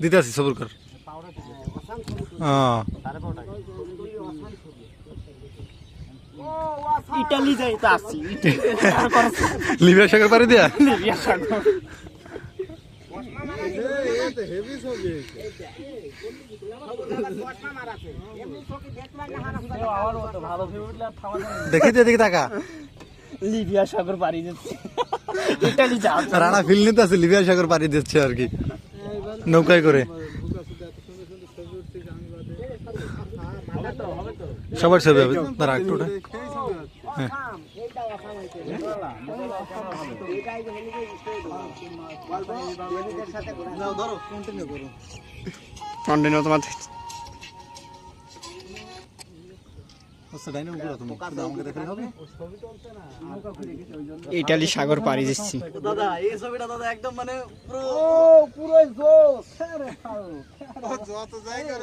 দিতে আছি সবর কর। ইটালি যাইতে আসছি, লিবিয়া সাগর পাড়ি দিয়া লিবিয়া সাগর। দেখি দেখি টাকা লিবিয়া সাগর পাড়ি দিচ্ছে, ইটালি যাও। রানা ফিল নিতে আছে, লিবিয়া সাগর পাড়ি দিচ্ছে আর কি নৌকায় করে। সবার ছবি হবে তারা একটু ওটা। হ্যাঁ কন্টিনিউ তোমার ইটালি সাগর পাড়ি দিচ্ছি দাদা। এই ছবিটা দাদা একদম মানে পুরো পুরো জোশ। যত জায়গা